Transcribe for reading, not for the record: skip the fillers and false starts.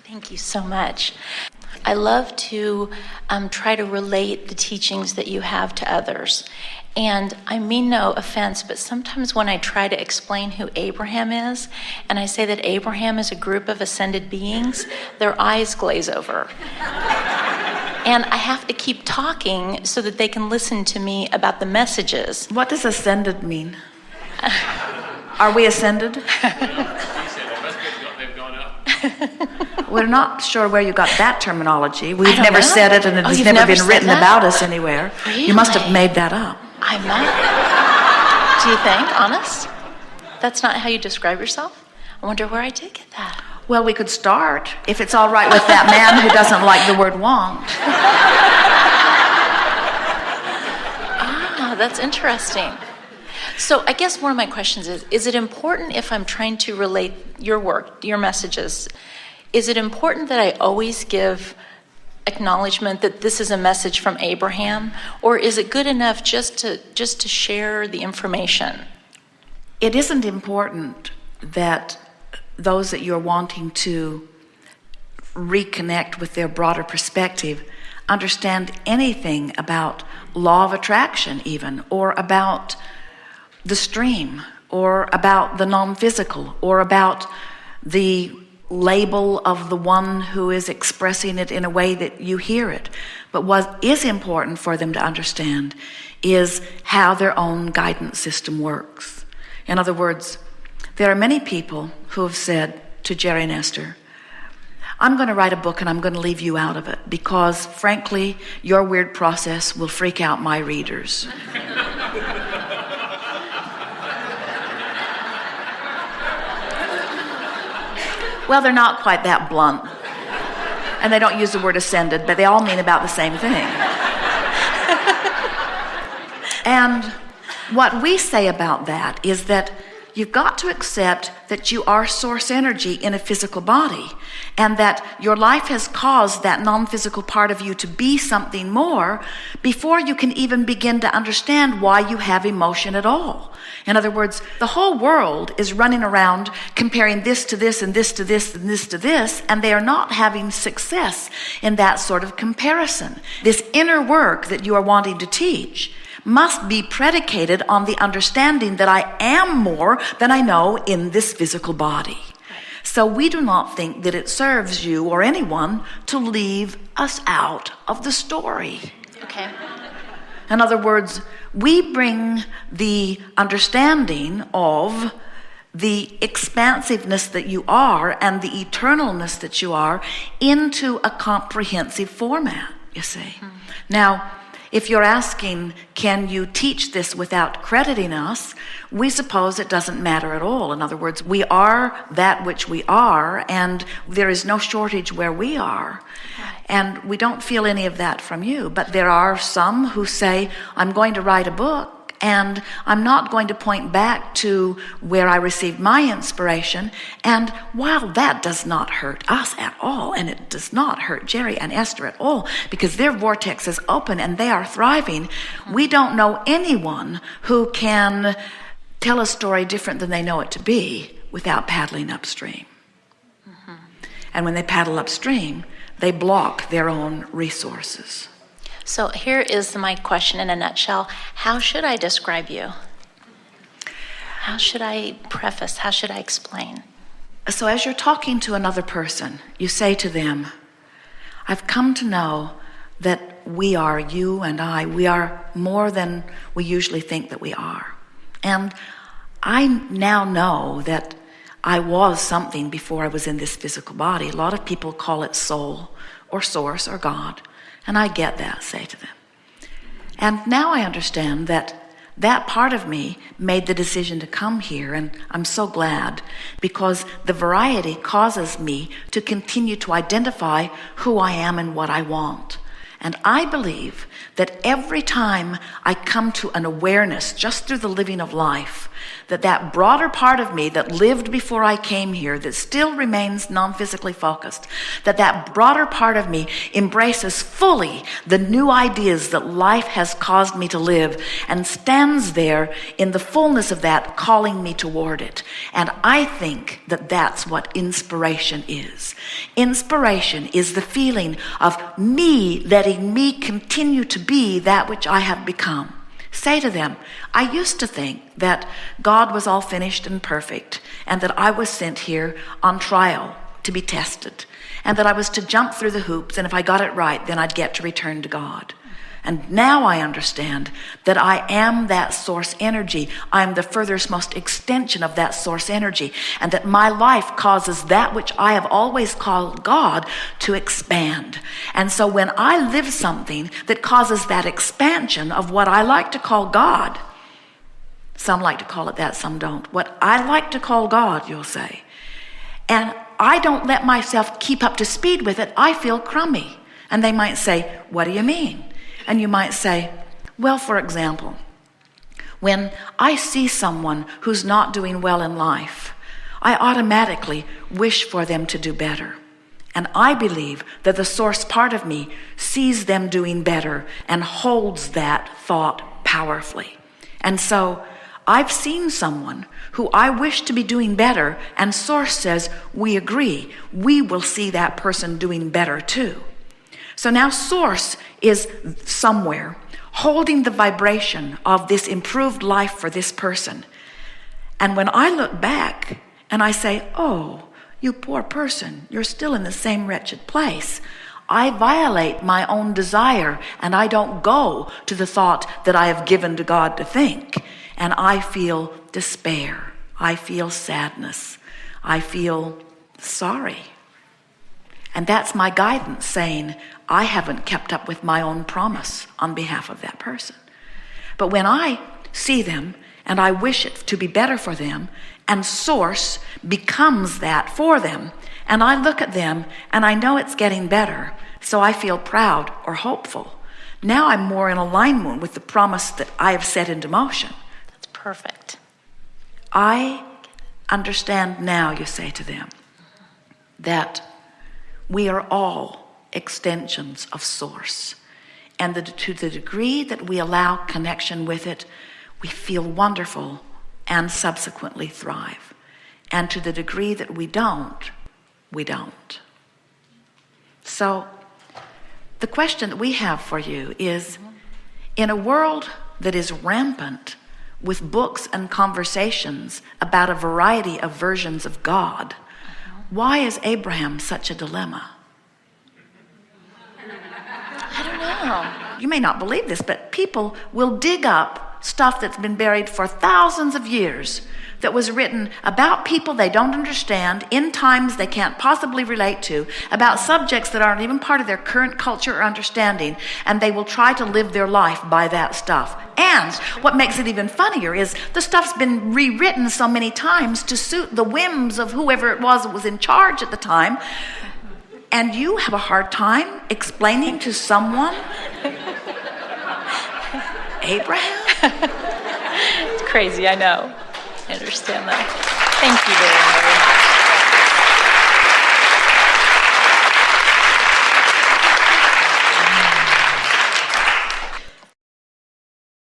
Thank you so much. I love to try to relate the teachings that you have to others. And I mean no offense, but sometimes when I try to explain who Abraham is, and I say that Abraham is a group of ascended beings, their eyes glaze over. And I have to keep talking so that they can listen to me about the messages. What does ascended mean? Are we ascended? They've gone up. We're not sure where you got that terminology. We've don't never know. said it, and it's You've never been said written that? about us anywhere. You must have Really? made that up. I might. Do you think? Honest? That's not how you describe yourself? I wonder where I did get that. Well, we could start, if it's all right with that man who doesn't like the word want. That's interesting. So I guess one of my questions is it important if I'm trying to relate your work, your messages, is it important that I always give acknowledgement that this is a message from Abraham, or is it good enough just to share the information? It isn't important that those that you're wanting to reconnect with their broader perspective understand anything about law of attraction even, or about the stream, or about the non-physical, or about the label of the one who is expressing it in a way that you hear it. But what is important for them to understand is how their own guidance system works. In other words, there are many people who have said to Jerry and Esther, I'm going to write a book and I'm going to leave you out of it because, frankly, your weird process will freak out my readers. Well, they're not quite that blunt. And they don't use the word ascended, but they all mean about the same thing. And what we say about that is that you've got to accept that you are source energy in a physical body, and that your life has caused that non-physical part of you to be something more before you can even begin to understand why you have emotion at all. In other words, the whole world is running around comparing this to this and this to this and this to this, and they are not having success in that sort of comparison. This inner work that you are wanting to teach must be predicated on the understanding that I am more than I know in this physical body. So we do not think that it serves you or anyone to leave us out of the story. Okay. In other words, we bring the understanding of the expansiveness that you are and the eternalness that you are into a comprehensive format, you see. Now, if you're asking, can you teach this without crediting us? We suppose it doesn't matter at all. In other words, we are that which we are, and there is no shortage where we are. And we don't feel any of that from you. But there are some who say, I'm going to write a book, and I'm not going to point back to where I received my inspiration. And while that does not hurt us at all, and it does not hurt Jerry and Esther at all, because their vortex is open and they are thriving, we don't know anyone who can tell a story different than they know it to be without paddling upstream. And when they paddle upstream, they block their own resources. So here is my question in a nutshell. How should I describe you? How should I preface? How should I explain? So as you're talking to another person, you say to them, I've come to know that we are, you and I, we are more than we usually think that we are. And I now know that I was something before I was in this physical body. A lot of people call it soul or source or God. And I get that, say to them. And now I understand that that part of me made the decision to come here, and I'm so glad, because the variety causes me to continue to identify who I am and what I want. And I believe that every time I come to an awareness just through the living of life, that broader part of me that lived before I came here, that still remains non-physically focused, that broader part of me embraces fully the new ideas that life has caused me to live and stands there in the fullness of that, calling me toward it. And I think that that's what inspiration is. Inspiration is the feeling of me letting me continue to be that which I have become. Say to them, I used to think that God was all finished and perfect, and that I was sent here on trial to be tested, and that I was to jump through the hoops, and if I got it right, then I'd get to return to God. And now I understand that I am that source energy. I'm the furthest most extension of that source energy, and that my life causes that which I have always called God to expand. And so when I live something that causes that expansion of what I like to call God, some like to call it that, some don't. What I like to call God, you'll say, and I don't let myself keep up to speed with it, I feel crummy. And they might say, what do you mean? And you might say, well, for example, when I see someone who's not doing well in life, I automatically wish for them to do better. And I believe that the source part of me sees them doing better and holds that thought powerfully. And so I've seen someone who I wish to be doing better, and source says, we agree, we will see that person doing better too. So now source is somewhere holding the vibration of this improved life for this person. And when I look back and I say, oh, you poor person, you're still in the same wretched place, I violate my own desire, and I don't go to the thought that I have given to God to think. And I feel despair. I feel sadness. I feel sorry. And that's my guidance saying, I haven't kept up with my own promise on behalf of that person. But when I see them and I wish it to be better for them, and source becomes that for them, and I look at them and I know it's getting better, so I feel proud or hopeful. Now I'm more in alignment with the promise that I have set into motion. That's perfect. I understand now, you say to them, that we are all extensions of source. And to the degree that we allow connection with it, we feel wonderful and subsequently thrive. And to the degree that we don't, we don't. So the question that we have for you is, in a world that is rampant with books and conversations about a variety of versions of God, why is Abraham such a dilemma? I don't know. You may not believe this, but people will dig up stuff that's been buried for thousands of years that was written about people they don't understand, in times they can't possibly relate to, about subjects that aren't even part of their current culture or understanding, and they will try to live their life by that stuff. And what makes it even funnier is the stuff's been rewritten so many times to suit the whims of whoever it was that was in charge at the time, and you have a hard time explaining to someone Abraham? It's crazy, I know. I understand that. Thank you very much.